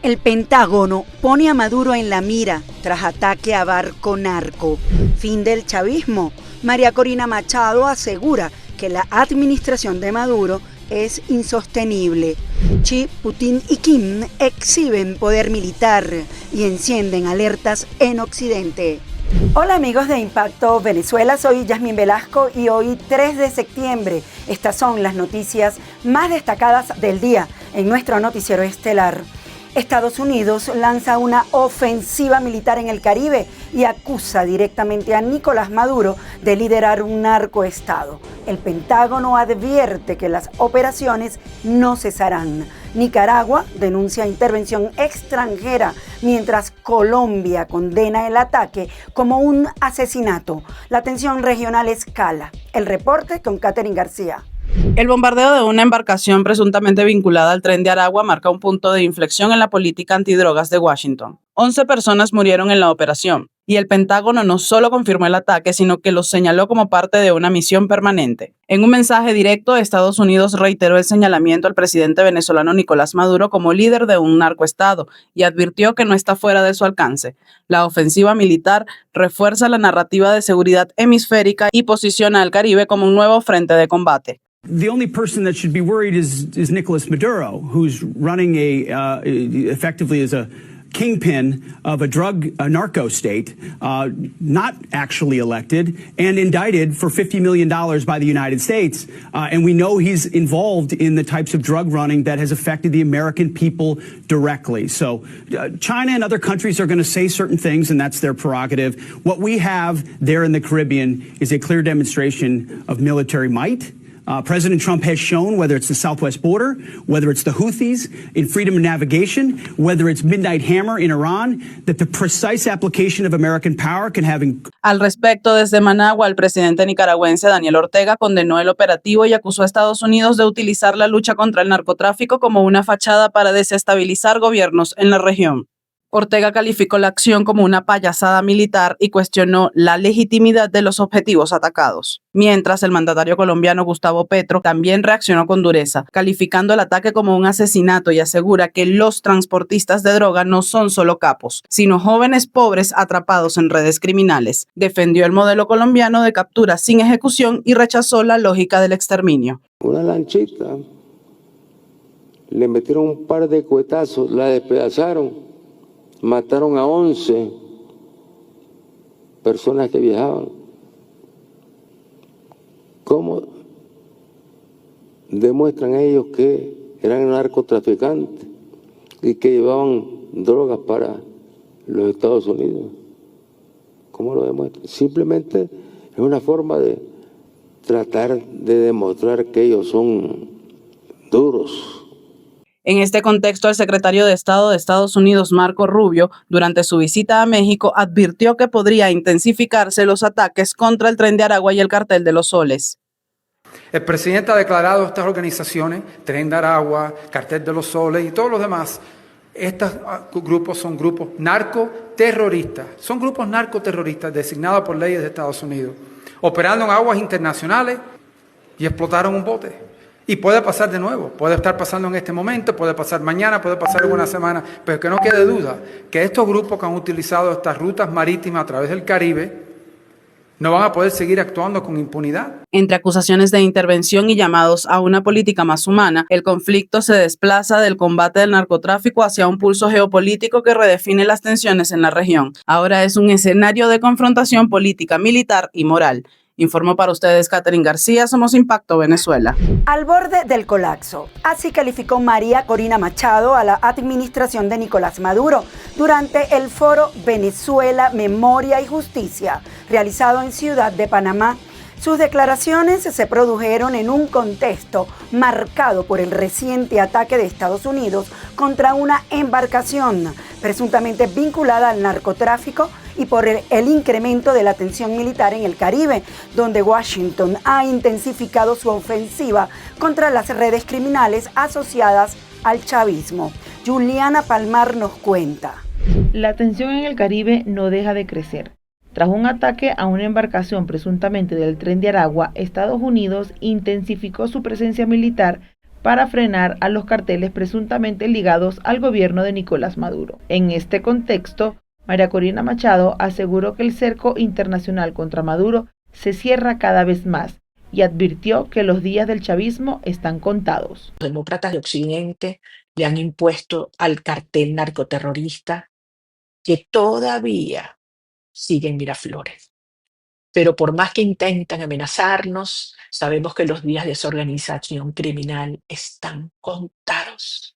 El Pentágono pone a Maduro en la mira tras ataque a barco narco. Fin del chavismo. María Corina Machado asegura que la administración de Maduro es insostenible. Xi, Putin y Kim exhiben poder militar y encienden alertas en Occidente. Hola amigos de Impacto Venezuela, soy Yasmín Velasco y hoy 3 de septiembre estas son las noticias más destacadas del día en nuestro noticiero estelar. Estados Unidos lanza una ofensiva militar en el Caribe y acusa directamente a Nicolás Maduro de liderar un narcoestado. El Pentágono advierte que las operaciones no cesarán. Nicaragua denuncia intervención extranjera, mientras Colombia condena el ataque como un asesinato. La tensión regional escala. El reporte con Catherine García. El bombardeo de una embarcación presuntamente vinculada al Tren de Aragua marca un punto de inflexión en la política antidrogas de Washington. 11 personas murieron en la operación, y el Pentágono no solo confirmó el ataque, sino que lo señaló como parte de una misión permanente. En un mensaje directo, Estados Unidos reiteró el señalamiento al presidente venezolano Nicolás Maduro como líder de un narcoestado y advirtió que no está fuera de su alcance. La ofensiva militar refuerza la narrativa de seguridad hemisférica y posiciona al Caribe como un nuevo frente de combate. The only person that should be worried is Nicolas Maduro, who's running effectively as a kingpin of a narco state, not actually elected and indicted for $50 million by the United States. And we know he's involved in the types of drug running that has affected the American people directly. So China and other countries are going to say certain things, and that's their prerogative. What we have there in the Caribbean is a clear demonstration of military might. President Trump has shown, whether it's the southwest border, whether it's the Houthis in freedom of navigation, whether it's Midnight Hammer in Iran, that the precise application of American power can have... Al respecto, desde Managua, el presidente nicaragüense Daniel Ortega condenó el operativo y acusó a Estados Unidos de utilizar la lucha contra el narcotráfico como una fachada para desestabilizar gobiernos en la región. Ortega calificó la acción como una payasada militar y cuestionó la legitimidad de los objetivos atacados. Mientras, el mandatario colombiano Gustavo Petro también reaccionó con dureza, calificando el ataque como un asesinato y asegura que los transportistas de droga no son solo capos, sino jóvenes pobres atrapados en redes criminales. Defendió el modelo colombiano de captura sin ejecución y rechazó la lógica del exterminio. Una lanchita, le metieron un par de cuetazos, la despedazaron. Mataron a 11 personas que viajaban. ¿Cómo demuestran ellos que eran narcotraficantes y que llevaban drogas para los Estados Unidos? ¿Cómo lo demuestran? Simplemente es una forma de tratar de demostrar que ellos son duros. En este contexto, el secretario de Estado de Estados Unidos, Marco Rubio, durante su visita a México, advirtió que podría intensificarse los ataques contra el Tren de Aragua y el Cartel de los Soles. El presidente ha declarado estas organizaciones, Tren de Aragua, Cartel de los Soles y todos los demás, estos grupos son grupos narcoterroristas. Son grupos narcoterroristas designados por leyes de Estados Unidos, operando en aguas internacionales y explotaron un bote. Y puede pasar de nuevo, puede estar pasando en este momento, puede pasar mañana, puede pasar en una semana, pero que no quede duda que estos grupos que han utilizado estas rutas marítimas a través del Caribe no van a poder seguir actuando con impunidad. Entre acusaciones de intervención y llamados a una política más humana, el conflicto se desplaza del combate del narcotráfico hacia un pulso geopolítico que redefine las tensiones en la región. Ahora es un escenario de confrontación política, militar y moral. Informó para ustedes Catherine García, somos Impacto Venezuela. Al borde del colapso, así calificó María Corina Machado a la administración de Nicolás Maduro durante el foro Venezuela, Memoria y Justicia, realizado en Ciudad de Panamá. Sus declaraciones se produjeron en un contexto marcado por el reciente ataque de Estados Unidos contra una embarcación presuntamente vinculada al narcotráfico y por el incremento de la tensión militar en el Caribe, donde Washington ha intensificado su ofensiva contra las redes criminales asociadas al chavismo. Juliana Palmar nos cuenta. La tensión en el Caribe no deja de crecer. Tras un ataque a una embarcación presuntamente del Tren de Aragua, Estados Unidos intensificó su presencia militar para frenar a los carteles presuntamente ligados al gobierno de Nicolás Maduro. En este contexto, María Corina Machado aseguró que el cerco internacional contra Maduro se cierra cada vez más y advirtió que los días del chavismo están contados. Los demócratas de Occidente le han impuesto al cartel narcoterrorista que todavía sigue en Miraflores. Pero por más que intentan amenazarnos, sabemos que los días de esa organización criminal están contados,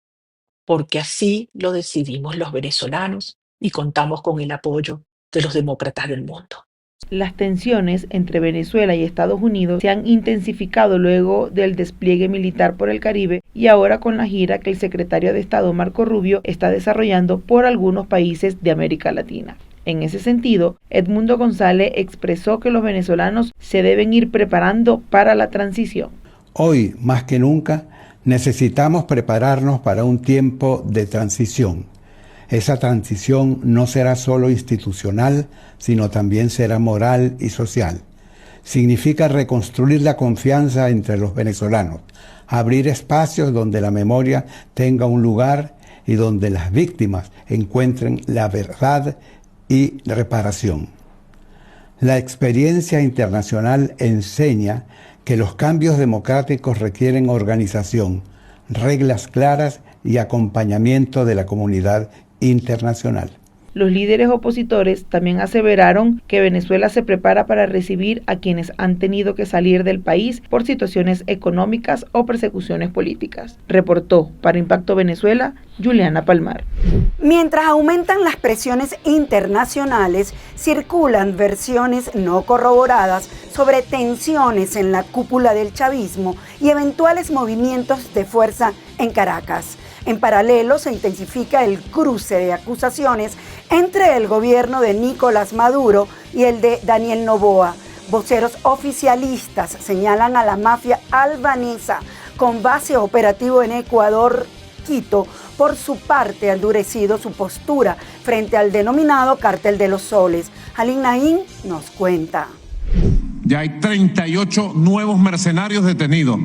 porque así lo decidimos los venezolanos y contamos con el apoyo de los demócratas del mundo. Las tensiones entre Venezuela y Estados Unidos se han intensificado luego del despliegue militar por el Caribe y ahora con la gira que el secretario de Estado Marco Rubio está desarrollando por algunos países de América Latina. En ese sentido, Edmundo González expresó que los venezolanos se deben ir preparando para la transición. Hoy, más que nunca, necesitamos prepararnos para un tiempo de transición. Esa transición no será solo institucional, sino también será moral y social. Significa reconstruir la confianza entre los venezolanos, abrir espacios donde la memoria tenga un lugar y donde las víctimas encuentren la verdad y reparación. La experiencia internacional enseña que los cambios democráticos requieren organización, reglas claras y acompañamiento de la comunidad internacional. Los líderes opositores también aseveraron que Venezuela se prepara para recibir a quienes han tenido que salir del país por situaciones económicas o persecuciones políticas. Reportó para Impacto Venezuela, Juliana Palmar. Mientras aumentan las presiones internacionales, circulan versiones no corroboradas sobre tensiones en la cúpula del chavismo y eventuales movimientos de fuerza en Caracas. En paralelo, se intensifica el cruce de acusaciones entre el gobierno de Nicolás Maduro y el de Daniel Noboa. Voceros oficialistas señalan a la mafia albanesa con base operativo en Ecuador, Quito. Por su parte, ha endurecido su postura frente al denominado Cártel de los Soles. Alin Naín nos cuenta. Ya hay 38 nuevos mercenarios detenidos.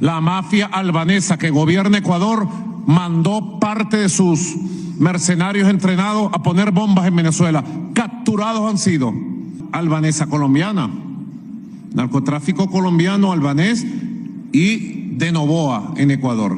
La mafia albanesa que gobierna Ecuador mandó parte de sus mercenarios entrenados a poner bombas en Venezuela. Capturados han sido albanesa colombiana, narcotráfico colombiano albanés y de Noboa en Ecuador.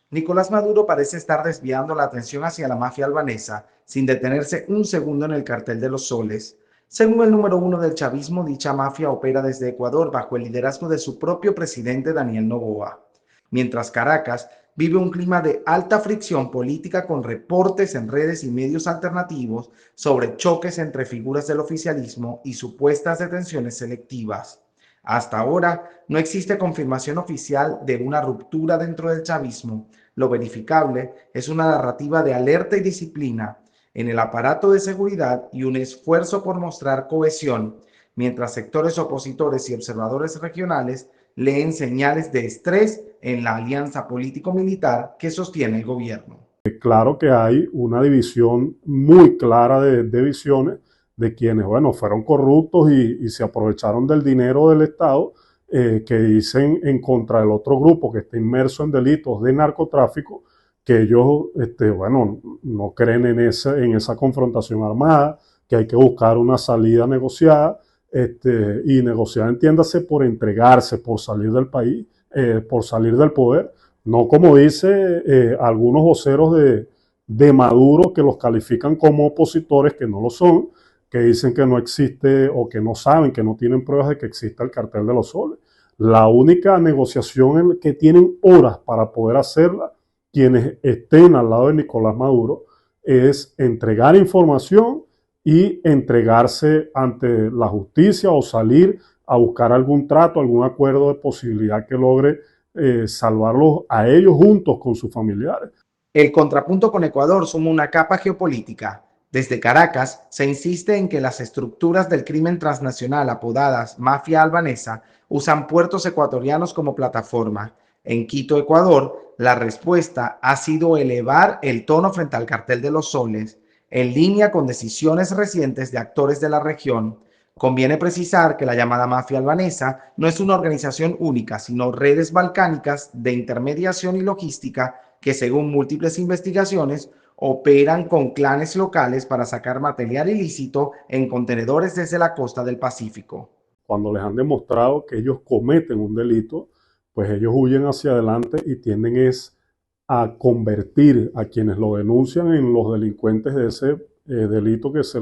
Nicolás Maduro parece estar desviando la atención hacia la mafia albanesa sin detenerse un segundo en el Cartel de los Soles. Según el número 1 del chavismo, dicha mafia opera desde Ecuador bajo el liderazgo de su propio presidente Daniel Noboa. Mientras Caracas vive un clima de alta fricción política con reportes en redes y medios alternativos sobre choques entre figuras del oficialismo y supuestas detenciones selectivas. Hasta ahora no existe confirmación oficial de una ruptura dentro del chavismo. Lo verificable es una narrativa de alerta y disciplina en el aparato de seguridad y un esfuerzo por mostrar cohesión, mientras sectores opositores y observadores regionales leen señales de estrés en la alianza político-militar que sostiene el gobierno. Claro que hay una división muy clara de visiones de quienes, fueron corruptos y se aprovecharon del dinero del Estado, que dicen en contra del otro grupo que está inmerso en delitos de narcotráfico, que ellos, no creen en esa confrontación armada, que hay que buscar una salida negociada, y negociar, entiéndase, por entregarse, por salir del país, por salir del poder, no como dice algunos voceros de Maduro que los califican como opositores, que no lo son, que dicen que no existe o que no saben, que no tienen pruebas de que exista el Cartel de los Soles. La única negociación que tienen horas para poder hacerla quienes estén al lado de Nicolás Maduro es entregar información y entregarse ante la justicia o salir a buscar algún trato, algún acuerdo de posibilidad que logre salvarlos a ellos juntos con sus familiares. El contrapunto con Ecuador suma una capa geopolítica. Desde Caracas se insiste en que las estructuras del crimen transnacional apodadas mafia albanesa usan puertos ecuatorianos como plataforma. En Quito, Ecuador, la respuesta ha sido elevar el tono frente al Cartel de los Soles, en línea con decisiones recientes de actores de la región. Conviene precisar que la llamada mafia albanesa no es una organización única, sino redes balcánicas de intermediación y logística que, según múltiples investigaciones, operan con clanes locales para sacar material ilícito en contenedores desde la costa del Pacífico. Cuando les han demostrado que ellos cometen un delito, pues ellos huyen hacia adelante y tienden a convertir a quienes lo denuncian en los delincuentes de ese delito que se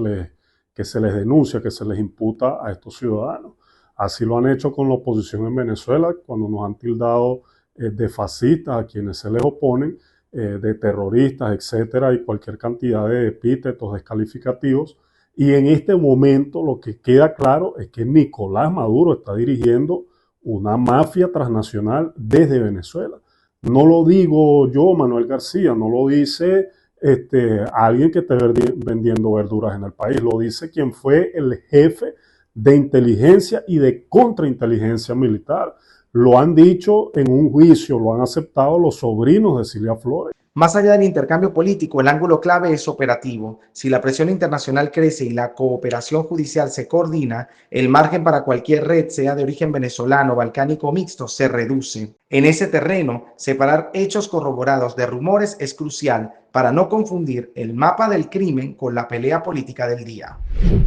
les denuncia, que se les imputa a estos ciudadanos. Así lo han hecho con la oposición en Venezuela, cuando nos han tildado de fascistas a quienes se les oponen, de terroristas, etcétera, y cualquier cantidad de epítetos descalificativos. Y en este momento lo que queda claro es que Nicolás Maduro está dirigiendo una mafia transnacional desde Venezuela. No lo digo yo, Manuel García, no lo dice alguien que esté vendiendo verduras en el país, lo dice quien fue el jefe de inteligencia y de contrainteligencia militar. Lo han dicho en un juicio, lo han aceptado los sobrinos de Cilia Flores. Más allá del intercambio político, el ángulo clave es operativo. Si la presión internacional crece y la cooperación judicial se coordina, el margen para cualquier red, sea de origen venezolano, balcánico o mixto, se reduce. En ese terreno, separar hechos corroborados de rumores es crucial para no confundir el mapa del crimen con la pelea política del día.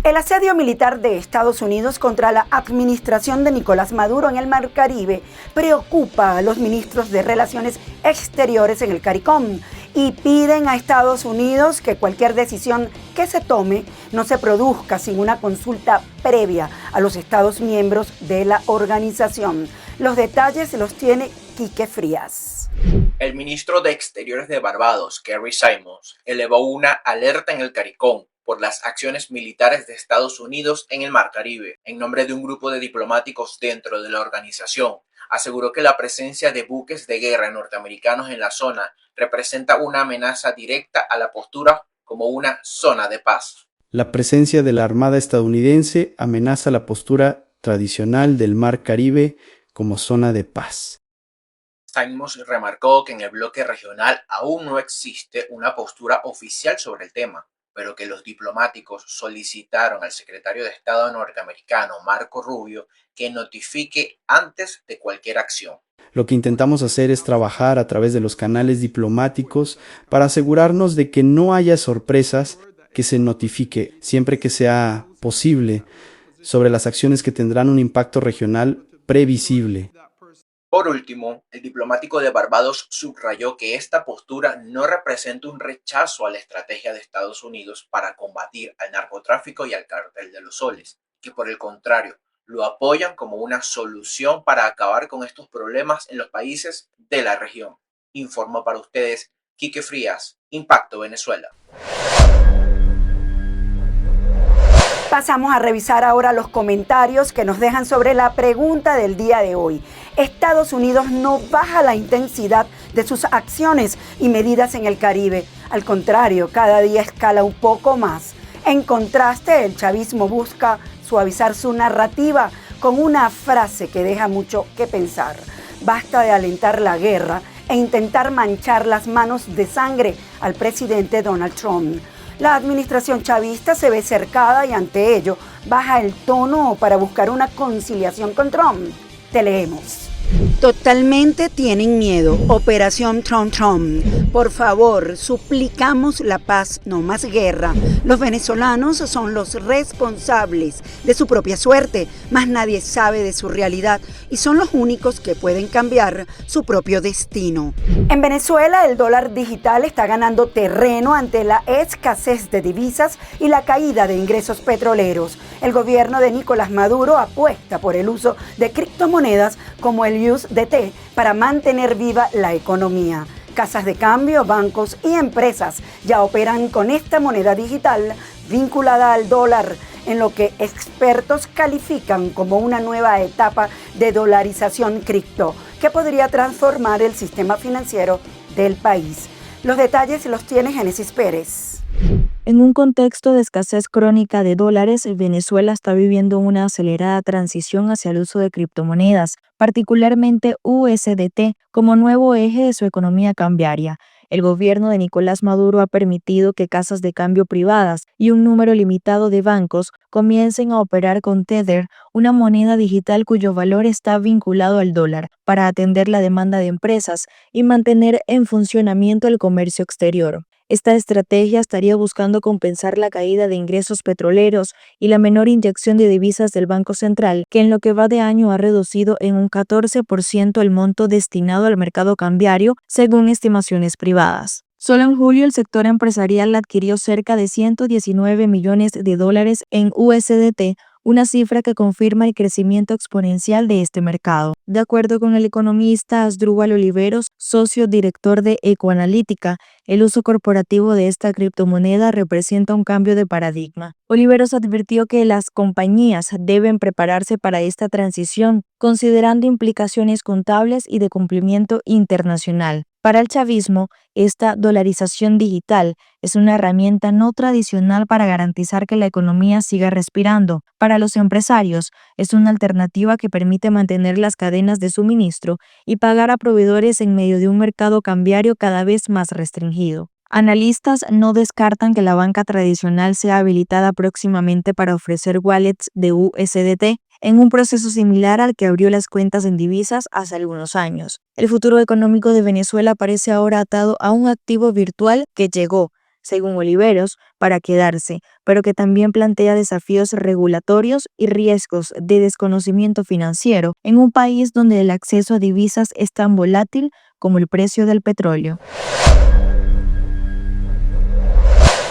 El asedio militar de Estados Unidos contra la administración de Nicolás Maduro en el Mar Caribe preocupa a los ministros de Relaciones Exteriores en el CARICOM y piden a Estados Unidos que cualquier decisión que se tome no se produzca sin una consulta previa a los Estados miembros de la organización. Los detalles los tiene Quique Frías. El ministro de Exteriores de Barbados, Kerry Simons, elevó una alerta en el CARICOM por las acciones militares de Estados Unidos en el Mar Caribe. En nombre de un grupo de diplomáticos dentro de la organización, aseguró que la presencia de buques de guerra norteamericanos en la zona representa una amenaza directa a la postura como una zona de paz. La presencia de la Armada estadounidense amenaza la postura tradicional del Mar Caribe como zona de paz. Simons remarcó que en el bloque regional aún no existe una postura oficial sobre el tema, pero que los diplomáticos solicitaron al secretario de Estado norteamericano, Marco Rubio, que notifique antes de cualquier acción. Lo que intentamos hacer es trabajar a través de los canales diplomáticos para asegurarnos de que no haya sorpresas, que se notifique siempre que sea posible sobre las acciones que tendrán un impacto regional previsible. Por último, el diplomático de Barbados subrayó que esta postura no representa un rechazo a la estrategia de Estados Unidos para combatir al narcotráfico y al cártel de los soles, que por el contrario, lo apoyan como una solución para acabar con estos problemas en los países de la región. Informó para ustedes Quique Frías, Impacto Venezuela. Pasamos a revisar ahora los comentarios que nos dejan sobre la pregunta del día de hoy. Estados Unidos no baja la intensidad de sus acciones y medidas en el Caribe. Al contrario, cada día escala un poco más. En contraste, el chavismo busca suavizar su narrativa con una frase que deja mucho que pensar. Basta de alentar la guerra e intentar manchar las manos de sangre al presidente Donald Trump. La administración chavista se ve cercada y ante ello baja el tono para buscar una conciliación con Trump. Te leemos. Totalmente tienen miedo. Operación Trump. Por favor, suplicamos la paz, no más guerra. Los venezolanos son los responsables de su propia suerte, mas nadie sabe de su realidad y son los únicos que pueden cambiar su propio destino. En Venezuela, el dólar digital está ganando terreno ante la escasez de divisas y la caída de ingresos petroleros. El gobierno de Nicolás Maduro apuesta por el uso de criptomonedas como el USDT para mantener viva la economía. Casas de cambio, bancos y empresas ya operan con esta moneda digital vinculada al dólar, en lo que expertos califican como una nueva etapa de dolarización cripto que podría transformar el sistema financiero del país. Los detalles los tiene Génesis Pérez. En un contexto de escasez crónica de dólares, Venezuela está viviendo una acelerada transición hacia el uso de criptomonedas, particularmente USDT, como nuevo eje de su economía cambiaria. El gobierno de Nicolás Maduro ha permitido que casas de cambio privadas y un número limitado de bancos comiencen a operar con Tether, una moneda digital cuyo valor está vinculado al dólar, para atender la demanda de empresas y mantener en funcionamiento el comercio exterior. Esta estrategia estaría buscando compensar la caída de ingresos petroleros y la menor inyección de divisas del Banco Central, que en lo que va de año ha reducido en un 14% el monto destinado al mercado cambiario, según estimaciones privadas. Solo en julio el sector empresarial adquirió cerca de $119 millones en USDT, una cifra que confirma el crecimiento exponencial de este mercado. De acuerdo con el economista Asdrúbal Oliveros, socio director de Ecoanalítica, el uso corporativo de esta criptomoneda representa un cambio de paradigma. Oliveros advirtió que las compañías deben prepararse para esta transición, considerando implicaciones contables y de cumplimiento internacional. Para el chavismo, esta dolarización digital es una herramienta no tradicional para garantizar que la economía siga respirando. Para los empresarios, es una alternativa que permite mantener las cadenas de suministro y pagar a proveedores en medio de un mercado cambiario cada vez más restringido. Analistas no descartan que la banca tradicional sea habilitada próximamente para ofrecer wallets de USDT, en un proceso similar al que abrió las cuentas en divisas hace algunos años. El futuro económico de Venezuela parece ahora atado a un activo virtual que llegó, según Oliveros, para quedarse, pero que también plantea desafíos regulatorios y riesgos de desconocimiento financiero en un país donde el acceso a divisas es tan volátil como el precio del petróleo.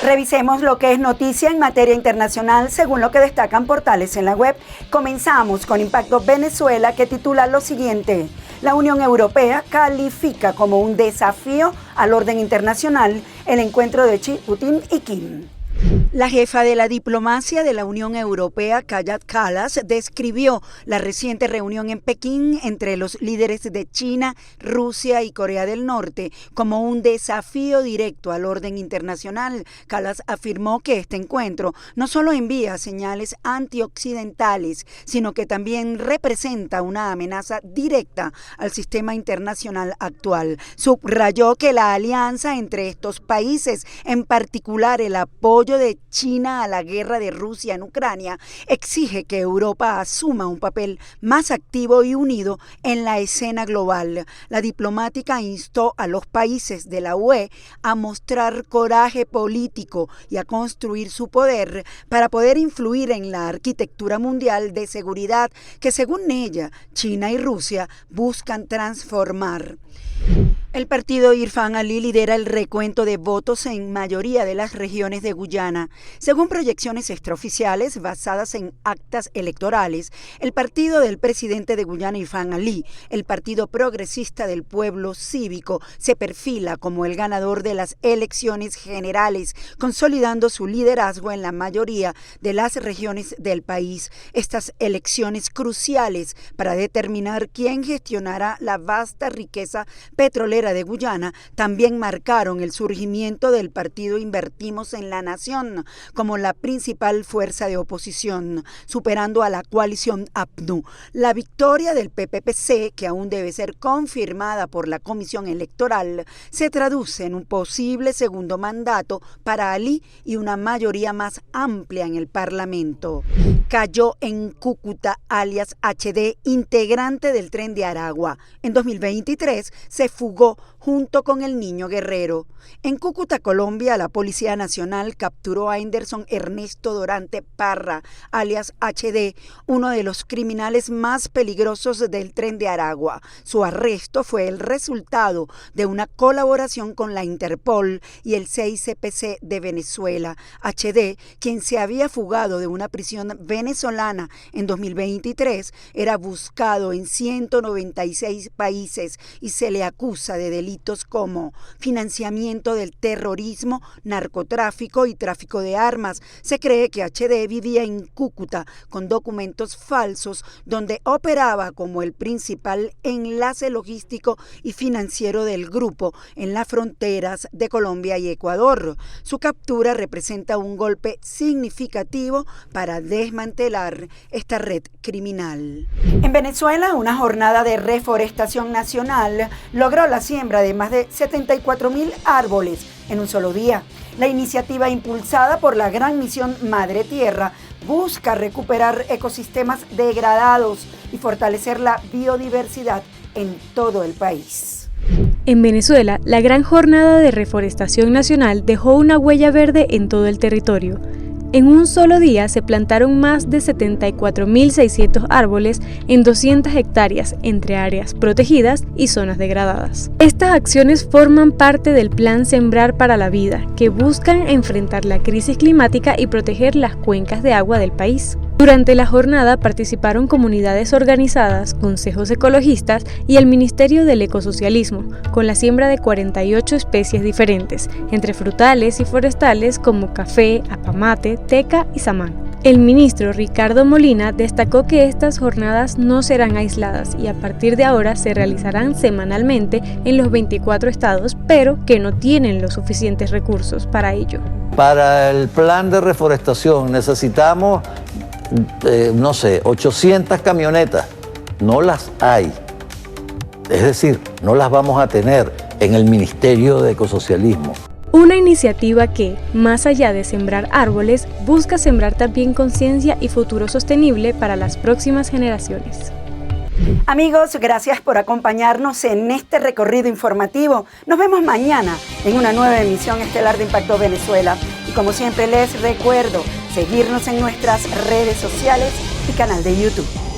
Revisemos lo que es noticia en materia internacional según lo que destacan portales en la web. Comenzamos con Impacto Venezuela, que titula lo siguiente: la Unión Europea califica como un desafío al orden internacional el encuentro de Xi, Putin y Kim. La jefa de la diplomacia de la Unión Europea, Kaja Kallas, describió la reciente reunión en Pekín entre los líderes de China, Rusia y Corea del Norte como un desafío directo al orden internacional. Kallas afirmó que este encuentro no solo envía señales antioccidentales, sino que también representa una amenaza directa al sistema internacional actual. Subrayó que la alianza entre estos países, en particular el apoyo de China a la guerra de Rusia en Ucrania, exige que Europa asuma un papel más activo y unido en la escena global. La diplomática instó a los países de la UE a mostrar coraje político y a construir su poder para poder influir en la arquitectura mundial de seguridad que, según ella, China y Rusia buscan transformar. El partido Irfan Ali lidera el recuento de votos en mayoría de las regiones de Guyana. Según proyecciones extraoficiales basadas en actas electorales, el partido del presidente de Guyana, Irfan Ali, el Partido Progresista del Pueblo Cívico, se perfila como el ganador de las elecciones generales, consolidando su liderazgo en la mayoría de las regiones del país. Estas elecciones cruciales para determinar quién gestionará la vasta riqueza petrolera de Guyana también marcaron el surgimiento del partido Invertimos en la Nación como la principal fuerza de oposición, superando a la coalición APNU. La victoria del PPPC, que aún debe ser confirmada por la Comisión Electoral, se traduce en un posible segundo mandato para Ali y una mayoría más amplia en el Parlamento. Cayó en Cúcuta, alias HD, integrante del Tren de Aragua. En 2023 se fugó junto con el niño Guerrero. En Cúcuta, Colombia, la Policía Nacional capturó a Anderson Ernesto Dorante Parra, alias HD, uno de los criminales más peligrosos del Tren de Aragua. Su arresto fue el resultado de una colaboración con la Interpol y el CICPC de Venezuela. HD, quien se había fugado de una prisión venezolana en 2023, era buscado en 196 países y se le acusa de delitos como financiamiento del terrorismo, narcotráfico y tráfico de armas. Se cree que HD vivía en Cúcuta con documentos falsos donde operaba como el principal enlace logístico y financiero del grupo en las fronteras de Colombia y Ecuador. Su captura representa un golpe significativo para desmantelar desmantelar esta red criminal. En Venezuela, una jornada de reforestación nacional logró la siembra de más de 74.000 árboles en un solo día. La iniciativa, impulsada por la Gran Misión Madre Tierra, busca recuperar ecosistemas degradados y fortalecer la biodiversidad en todo el país. En Venezuela, la gran jornada de reforestación nacional dejó una huella verde en todo el territorio. En un solo día se plantaron más de 74.600 árboles en 200 hectáreas entre áreas protegidas y zonas degradadas. Estas acciones forman parte del Plan Sembrar para la Vida, que buscan enfrentar la crisis climática y proteger las cuencas de agua del país. Durante la jornada participaron comunidades organizadas, consejos ecologistas y el Ministerio del Ecosocialismo, con la siembra de 48 especies diferentes, entre frutales y forestales como café, apamate, teca y samán. El ministro Ricardo Molina destacó que estas jornadas no serán aisladas y a partir de ahora se realizarán semanalmente en los 24 estados, pero que no tienen los suficientes recursos para ello. Para el plan de reforestación necesitamos 800 camionetas, no las hay, es decir, no las vamos a tener en el Ministerio de Ecosocialismo. Una iniciativa que, más allá de sembrar árboles, busca sembrar también conciencia y futuro sostenible para las próximas generaciones. Amigos, gracias por acompañarnos en este recorrido informativo. Nos vemos mañana en una nueva emisión estelar de Impacto Venezuela. Y como siempre les recuerdo, seguirnos en nuestras redes sociales y canal de YouTube.